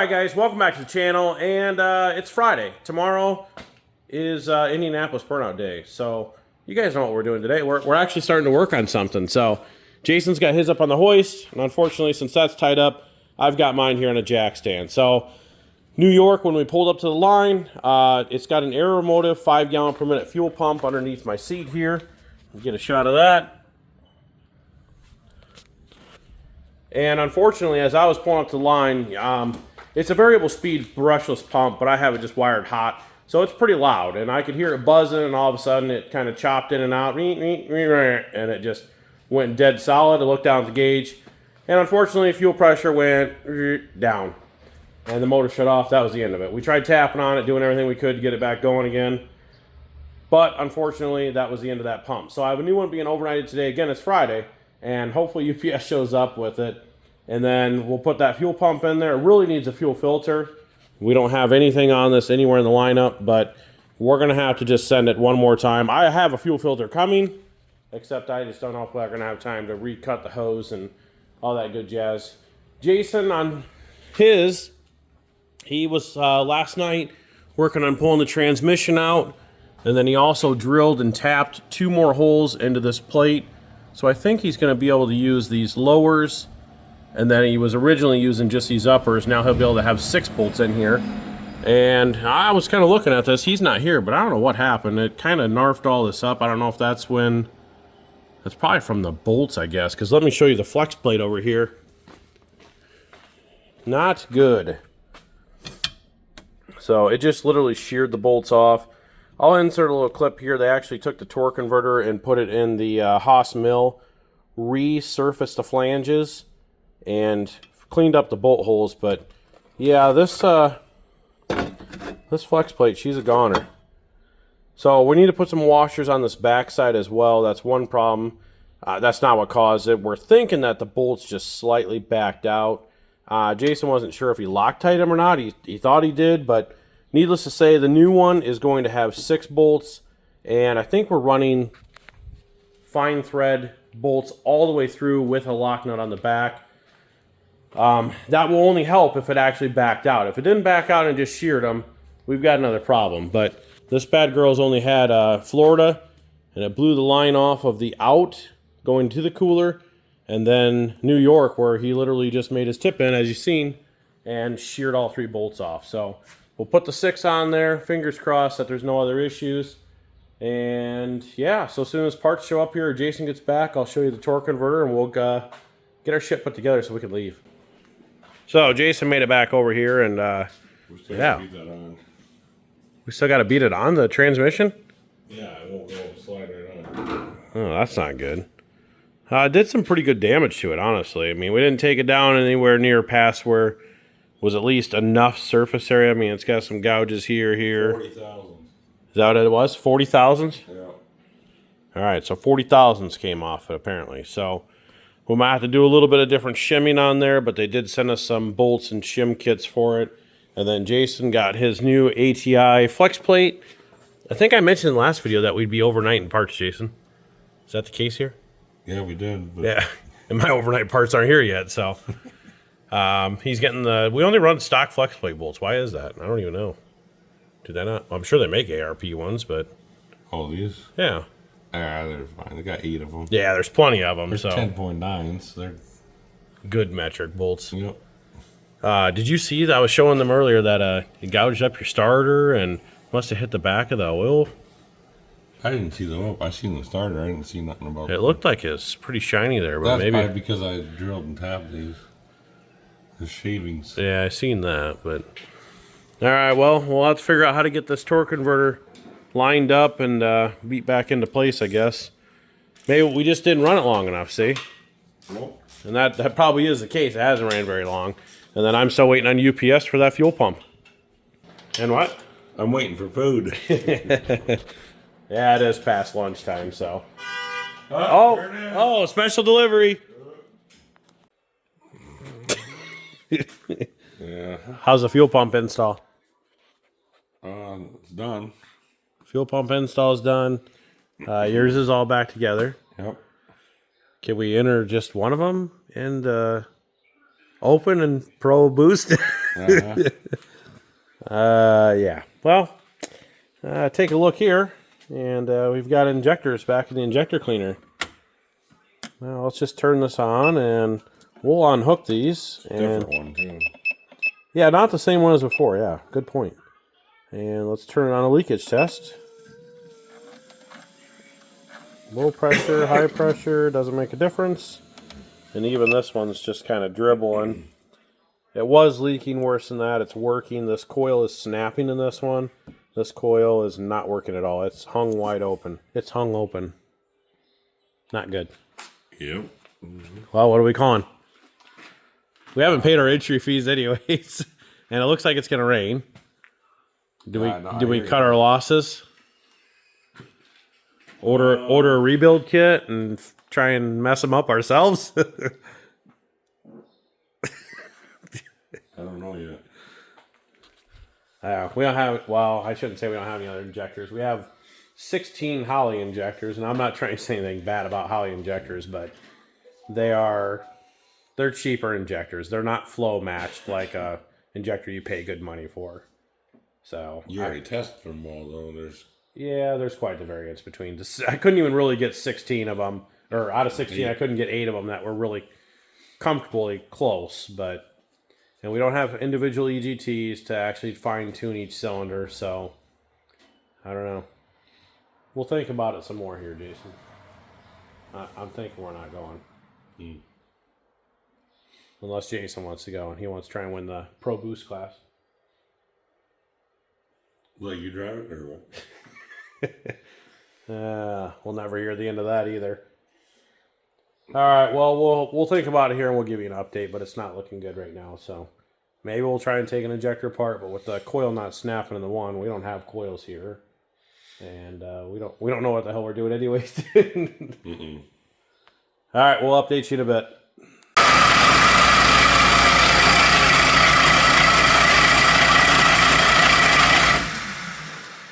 Alright guys, welcome back to the channel, and it's Friday. Tomorrow is Indianapolis Burnout Day, so you guys know what we're doing today. We're actually starting to work on something. So Jason's got his up on the hoist, and unfortunately, since that's tied up, I've got mine here on a jack stand. So New York, when we pulled up to the line, it's got an Aero Motive 5 gallon per minute fuel pump underneath my seat here. Get a shot of that. And unfortunately, as I was pulling up to the line, it's a variable speed brushless pump, but I have it just wired hot. So it's pretty loud, and I could hear it buzzing, and all of a sudden it kind of chopped in and out, and it just went dead solid. I looked down at the gauge, and unfortunately, fuel pressure went down, and the motor shut off. That was the end of it. We tried tapping on it, doing everything we could to get it back going again, but unfortunately, that was the end of that pump. So I have a new one being overnighted today. Again, it's Friday. And hopefully UPS shows up with it. And then we'll put that fuel pump in there. It really needs a fuel filter. We don't have anything on this anywhere in the lineup, but we're going to have to just send it one more time. I have a fuel filter coming, except I just don't know if we're going to have time to recut the hose and all that good jazz. Jason, on his, he was last night working on pulling the transmission out. And then he also drilled and tapped 2 more holes into this plate. So I think he's going to be able to use these lowers, and then he was originally using just these uppers. Now he'll be able to have 6 bolts in here. And I was kind of looking at this. He's not here, but I don't know what happened. It kind of narfed all this up. I don't know if that's probably from the bolts, I guess, because let me show you the flex plate over here. Not good. So it just literally sheared the bolts off. I'll insert a little clip here. They actually took the torque converter and put it in the Haas mill, resurfaced the flanges, and cleaned up the bolt holes. But yeah, this flex plate, she's a goner. So we need to put some washers on this backside as well. That's one problem. That's not what caused it. We're thinking that the bolts just slightly backed out. Jason wasn't sure if he Loctite them or not. He thought he did, but needless to say, the new one is going to have 6 bolts, and I think we're running fine thread bolts all the way through with a lock nut on the back. That will only help if it actually backed out. If it didn't back out and just sheared them, we've got another problem. But this bad girl's only had Florida, and it blew the line off of the out going to the cooler, and then New York, where he literally just made his tip in, as you've seen, and sheared all 3 bolts off. So we'll put the 6 on there. Fingers crossed that there's no other issues. And yeah, so as soon as parts show up here or Jason gets back, I'll show you the torque converter, and we'll get our shit put together so we can leave. So Jason made it back over here, and yeah. We still got to beat it on the transmission? Yeah, it won't go slide right on. Oh, that's not good. It did some pretty good damage to it, honestly. I mean, we didn't take it down anywhere near past where was at least enough surface area. I mean, it's got some gouges here. 40,000. Is that what it was? 40,000? Yeah. All right, so 40,000s came off it, apparently. So we might have to do a little bit of different shimming on there, but they did send us some bolts and shim kits for it. And then Jason got his new ATI flex plate. I think I mentioned in the last video that we'd be overnight in parts, Jason. Is that the case here? Yeah, we did. But yeah, and my overnight parts aren't here yet, so... he's getting we only run stock flex plate bolts. Why is that? I don't even know. Do they not? Well, I'm sure they make ARP ones, but... Oh, these? Yeah. They're fine. They got 8 of them. Yeah, there's plenty of them. There's so 10.9s. They're good metric bolts. Yep. Did you see that? I was showing them earlier that it gouged up your starter and must have hit the back of the oil. I didn't see the oil. I seen the starter. I didn't see nothing about it. It looked like it's pretty shiny there, but that's maybe probably because I drilled and tapped these. The shavings. Yeah, I seen that, but all right. Well, we'll have to figure out how to get this torque converter lined up and beat back into place, I guess. Maybe we just didn't run it long enough. See? Nope. And that probably is the case. It hasn't ran very long. And then I'm still waiting on UPS for that fuel pump. And what? I'm waiting for food. Yeah, it is past lunchtime, so. Oh, special delivery. Yeah. How's the fuel pump install? It's done. Fuel pump install is done. Yours is all back together. Yep. Can we enter just one of them and open and pro boost? Yeah. Well, take a look here, and we've got injectors back in the injector cleaner. Well, let's just turn this on, and we'll unhook these. And Different one too. yeah, not the same one as before. Yeah, good point. And let's turn on a leakage test. Low pressure, high pressure, doesn't make a difference. And even this one's just kind of dribbling. It was leaking worse than that. It's working. This coil is snapping in this one. This coil is not working at all. It's hung wide open. It's hung open. Not good. Yep. Well, what are we calling? We haven't paid our entry fees anyways. And it looks like it's going to rain. Do we cut our losses? Order a rebuild kit and try and mess them up ourselves? I don't know yet. We don't have, well, I shouldn't say we don't have any other injectors. We have 16 Holley injectors, and I'm not trying to say anything bad about Holley injectors, but they're cheaper injectors. They're not flow matched like a injector you pay good money for. So You already tested them all, though. there's quite the variance between. I couldn't even really get 16 of them, or out of 16, I couldn't get 8 of them that were really comfortably close, and we don't have individual EGTs to actually fine tune each cylinder, so I don't know. We'll think about it some more here, Jason. I'm thinking we're not going. Unless Jason wants to go and he wants to try and win the Pro Boost class. Will you drive it or what? We'll never hear the end of that either. All right, well, we'll think about it here and we'll give you an update, but it's not looking good right now. So maybe we'll try and take an injector apart, but with the coil not snapping in the one, we don't have coils here, and we don't know what the hell we're doing anyways. All right, we'll update you in a bit.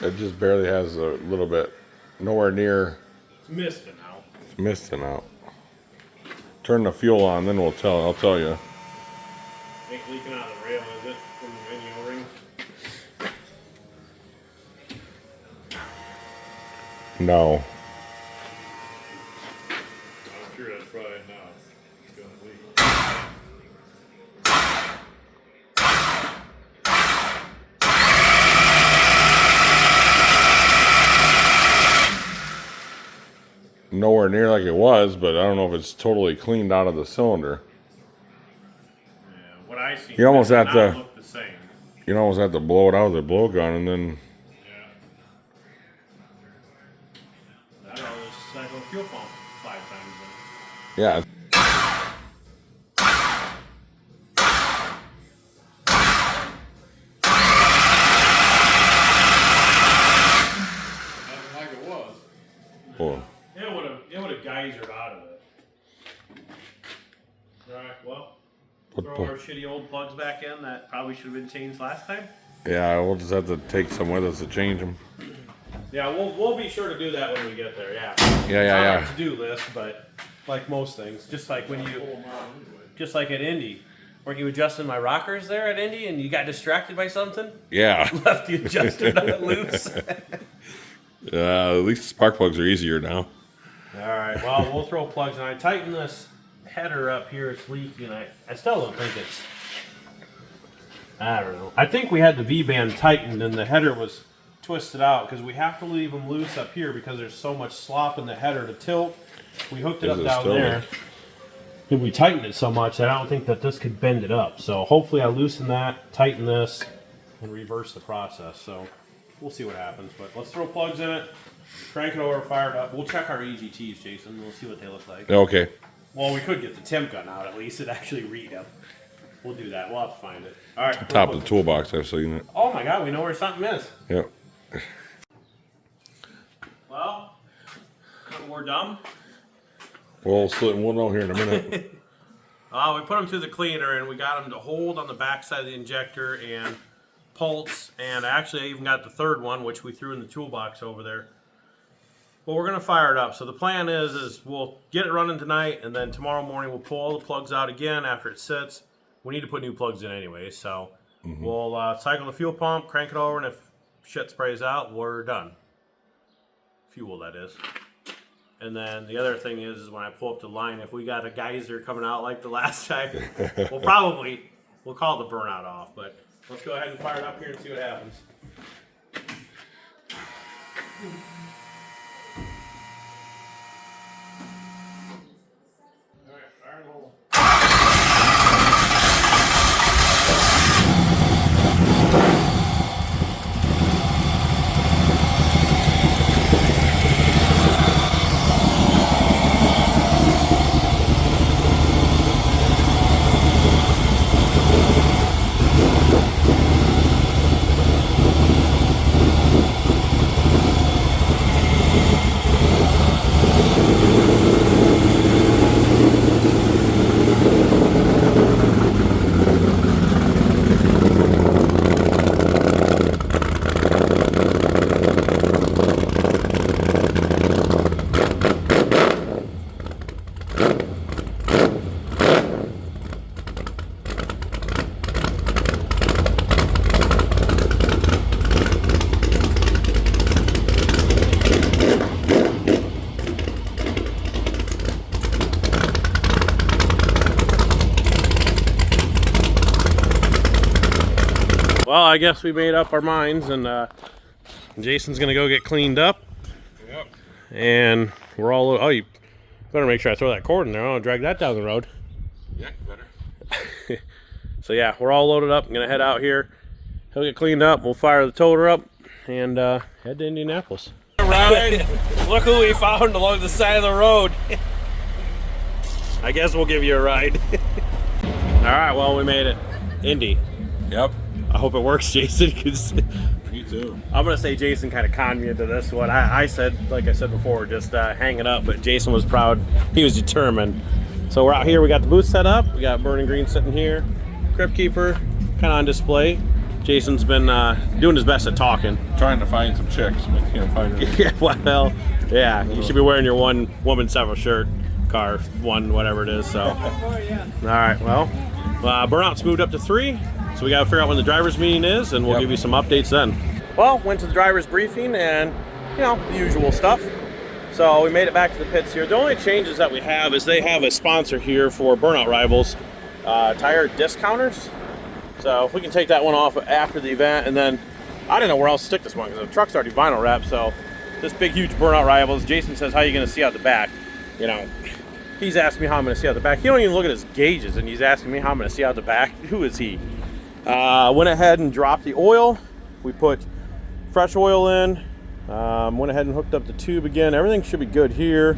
It just barely has a little bit, nowhere near. It's misting out. It's misting out. Turn the fuel on, then I'll tell you. Ain't leaking out of the rail, is it? From the video ring? No. I'm sure that's probably not. It's gonna leak. Nowhere near like it was, but I don't know if it's totally cleaned out of the cylinder. Yeah, what I see You almost does have not to- look the same. You almost have to blow it out with a blow gun, and then Yeah. That always cycle fuel pump 5 times. yeah. Nothing like it was. Well, It would have geysered out of it. Alright, well, What throw plug? our shitty old plugs back in that probably should have been changed last time. yeah, we'll just have to take some with us to change them. Yeah, we'll be sure to do that when we get there, yeah. Yeah. Not a to-do list, but like most things, just like at Indy. Weren't you adjusting my rockers there at Indy and you got distracted by something? Yeah. Left the adjuster nut loose? At least the spark plugs are easier now. Alright, well, we'll throw plugs in. I tighten this header up here, it's leaking. I still don't think it's... I don't know. I think we had the V-band tightened and the header was twisted out because we have to leave them loose up here because there's so much slop in the header to tilt. We hooked it Is up it down still there. And we tightened it so much that I don't think that this could bend it up. So hopefully I loosen that, tighten this, and reverse the process. So we'll see what happens. But let's throw plugs in it, crank it over, fire it up. We'll check our EGTs, Jason. We'll see what they look like. Okay. Well, we could get the temp gun out at least and actually read them. We'll do that. We'll have to find it. All right. Top of the toolbox, I've seen it. Oh my God, we know where something is. Yep. Well, we're done. We'll know here in a minute. We put them through the cleaner and we got them to hold on the back side of the injector and pulse. And actually, I even got the third one, which we threw in the toolbox over there. Well, we're going to fire it up. So the plan is we'll get it running tonight, and then tomorrow morning we'll pull all the plugs out again after it sits. We need to put new plugs in anyway, so We'll cycle the fuel pump, crank it over, and if shit sprays out, we're done. Fuel, that is. And then the other thing is when I pull up the line, if we got a geyser coming out like the last time, we'll call the burnout off. But let's go ahead and fire it up here and see what happens. All right, fire and hold. Well, I guess we made up our minds, and Jason's gonna go get cleaned up. Yep. And we're all. Oh, you better make sure I throw that cord in there. I don't drag that down the road. Yeah, better. So yeah, we're all loaded up. I'm gonna head out here. He'll get cleaned up. We'll fire the toter up and head to Indianapolis. Ride. Look who we found along the side of the road. I guess we'll give you a ride. All right. Well, we made it. Indy. Yep. I hope it works, Jason, because Me too. I'm going to say Jason kind of conned me into this one. I said, like I said before, just hang it up, but Jason was proud. He was determined. So we're out here. We got the booth set up. We got Burning Green sitting here. Crypt Keeper kind of on display. Jason's been doing his best at talking. Trying to find some chicks, but can't find her. Yeah, well, yeah. You should be wearing your one woman several shirt, car, one, whatever it is. So, all right, well, Burnout's moved up to 3. So we got to figure out when the driver's meeting is, and we'll give you some updates then. Well, went to the driver's briefing, and you know, the usual stuff. So we made it back to the pits here. The only changes that we have is they have a sponsor here for Burnout Rivals, tire discounters. So we can take that one off after the event, and then I don't know where else to stick this one because the truck's already vinyl wrapped. So this big, huge Burnout Rivals. Jason says, "How are you going to see out the back?" You know, he's asking me how I'm going to see out the back. He don't even look at his gauges, and he's asking me how I'm going to see out the back. Who is he? Went ahead and dropped the oil. We put fresh oil in. Went ahead and hooked up the tube again. Everything should be good here.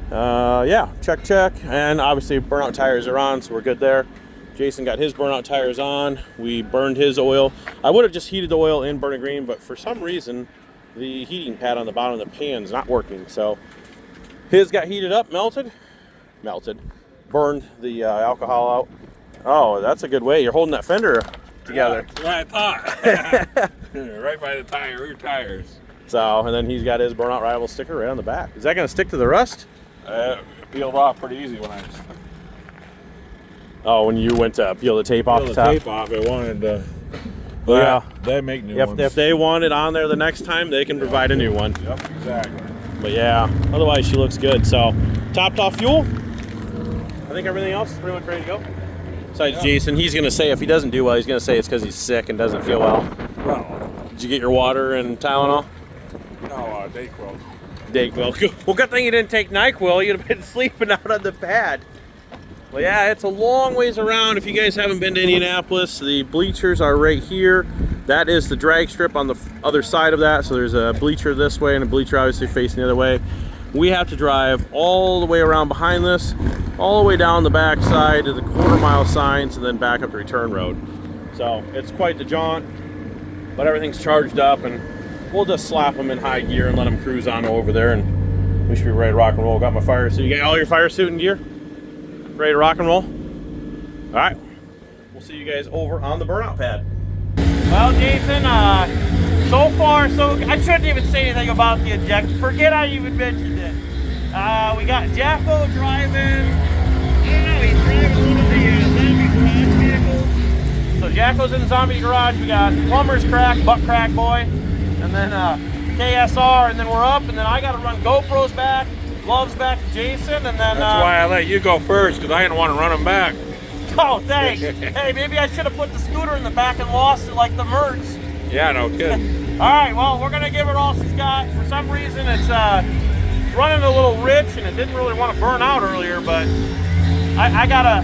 Yeah, check. And obviously Burnout tires are on, so we're good there. Jason got his Burnout tires on. We burned his oil. I would have just heated the oil in Burning Green, but for some reason the heating pad on the bottom of the pan is not working. So his got heated up, melted, burned the alcohol out. Oh, that's a good way. You're holding that fender together. Right thought. Right by the rear tires. So, and then he's got his Burnout Rival sticker right on the back. Is that going to stick to the rust? It peeled off pretty easy when I Oh, when you went to peel the tape off the top? tape off. It wanted to. Well, they make new ones. If they want it on there the next time, they can provide a new one. Yep, exactly. But yeah, otherwise she looks good. So, topped off fuel. I think everything else is pretty much ready to go. Besides Jason, he's going to say if he doesn't do well, he's going to say it's because he's sick and doesn't feel well. Well, Did you get your water and Tylenol? no, Dayquil. Dayquil. Well, good thing you didn't take NyQuil. You'd have been sleeping out on the pad. Well, yeah, it's a long ways around. If you guys haven't been to Indianapolis, the bleachers are right here. That is the drag strip on the other side of that. So there's a bleacher this way and a bleacher obviously facing the other way. We have to drive all the way around behind this, all the way down the back side to the quarter-mile signs, and then back up the return road. So it's quite the jaunt, but everything's charged up, and we'll just slap them in high gear and let them cruise on over there, and we should be ready to rock and roll. Got my fire suit. You got all your fire suit and gear? Ready to rock and roll? All right. We'll see you guys over on the burnout pad. Well, Jason, so far, I shouldn't even say anything about the injector. Forget I even mentioned it. We got Jacko driving. I don't know, he's driving one of the Lamborghini garage vehicles. So So Jacko's in the zombie garage. We got plumber's crack, butt crack boy, and then KSR, and then we're up, and then I got to run GoPros back, gloves back to Jason, and then... That's why I let you go first, because I didn't want to run them back. Oh, thanks. Hey, maybe I should have put the scooter in the back and lost it like the Mertz. Yeah, no kidding. All right, well, we're going to give it all she's got. For some reason, it's running a little rich, and it didn't really want to burn out earlier, but I got a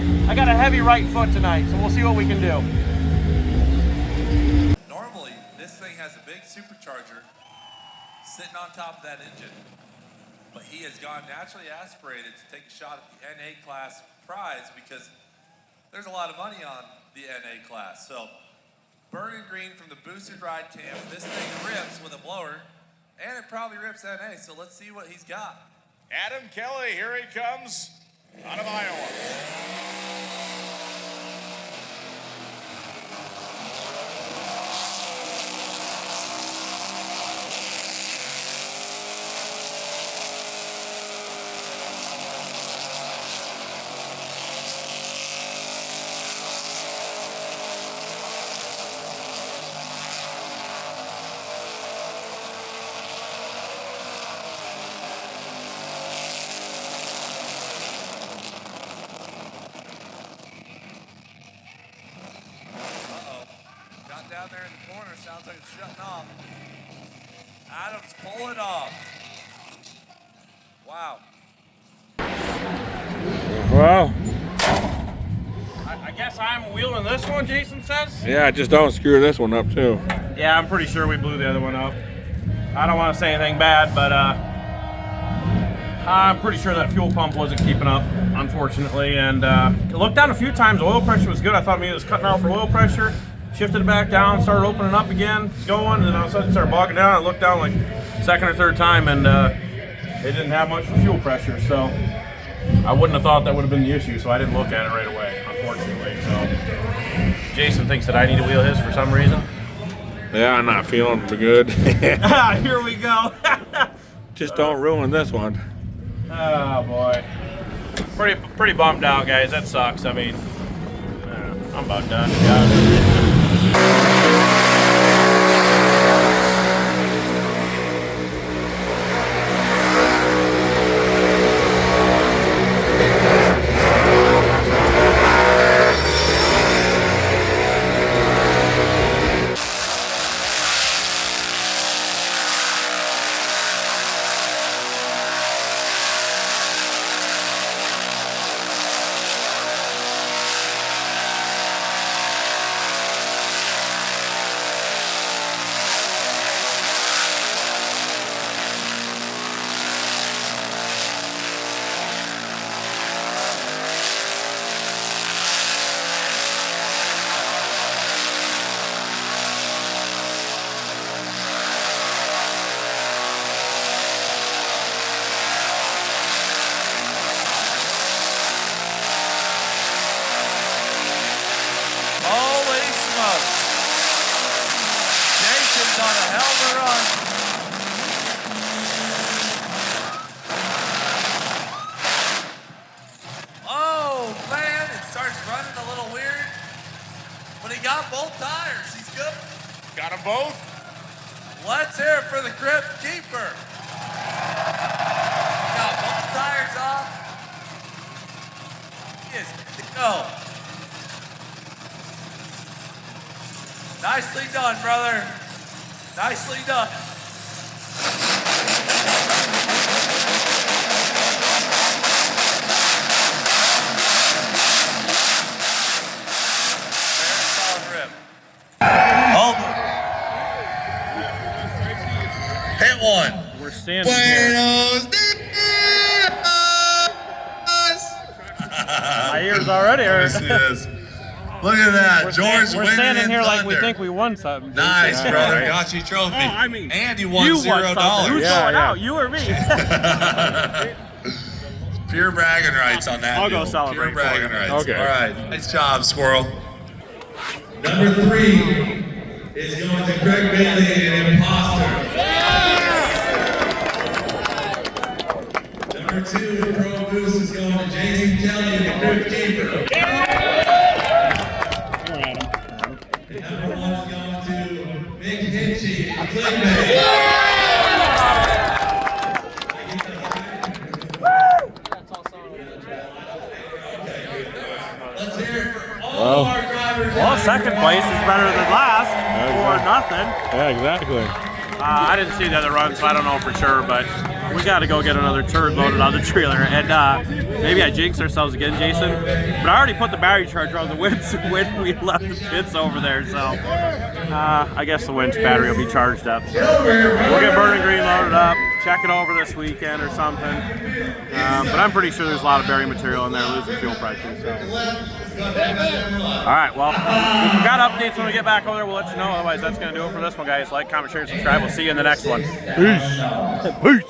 heavy right foot tonight, so we'll see what we can do. Normally, this thing has a big supercharger sitting on top of that engine, but he has gone naturally aspirated to take a shot at the NA class prize because there's a lot of money on the NA class. So, burning green from the boosted ride cam. This thing rips with a blower, and it probably rips NA. So let's see what he's got. Adam Kelly, here he comes out of Iowa. Down there in the corner, sounds like it's shutting off. Adam's pulling off. Wow. Well, I guess I'm wheeling this one, Jason says? yeah, just don't screw this one up too. Yeah, I'm pretty sure we blew the other one up. I don't want to say anything bad, but I'm pretty sure that fuel pump wasn't keeping up, unfortunately. And looked down a few times. Oil pressure was good. I thought maybe it was cutting out for oil pressure. Shifted it back down, started opening up again, going, and then all of a sudden it started bogging down. I looked down like second or third time, and it didn't have much for fuel pressure, so I wouldn't have thought that would have been the issue, so I didn't look at it right away, unfortunately. So Jason thinks that I need to wheel his for some reason. Yeah, I'm not feeling too good. Here we go. Just don't ruin this one. Oh boy, pretty bummed out, guys. That sucks. I mean, I'm about done, to be honest with you. Jason's on a hell of a run. Oh, man, it starts running a little weird. But he got both tires. He's good. Got them both? Let's hear it for the Crypt Keeper. Got both tires off. He is good to go. Nicely done, brother. Nicely done. Very solid rip. Hold it. Hit one. We're standing here. Buenos dias. My ears already hurt. Yes, it is. Look at that. George We're winning standing in here like we thunder. think we won something. Nice, Jason. brother. All right. Got you trophy. Oh, I mean, and you won you $0. won something. Who's Yeah, going yeah. out? You or me? Pure bragging rights on that. I'll go deal. celebrate Pure bragging for you. rights. Okay. All right. Nice job, Squirrel. Number 3 is going to Craig Bailey, an imposter. Number 2, the Pro Boost is going to Jason Kelly, the Crypt Keeper. Well, second place is better than last, or nothing. Yeah, exactly. I didn't see the other run, so I don't know for sure, but we got to go get another turd loaded on the trailer. And maybe I jinxed ourselves again, Jason, but I already put the battery charger on the winch when we left the pits over there, so I guess the winch battery will be charged up. So we'll get Burn and Green loaded up, check it over this weekend or something. But I'm pretty sure there's a lot of berry material in there, losing fuel pressure. So. All right, well, if we've got updates when we get back over there, we'll let you know. Otherwise, that's going to do it for this one, guys. Like, comment, share, subscribe. We'll see you in the next one. Peace. Peace.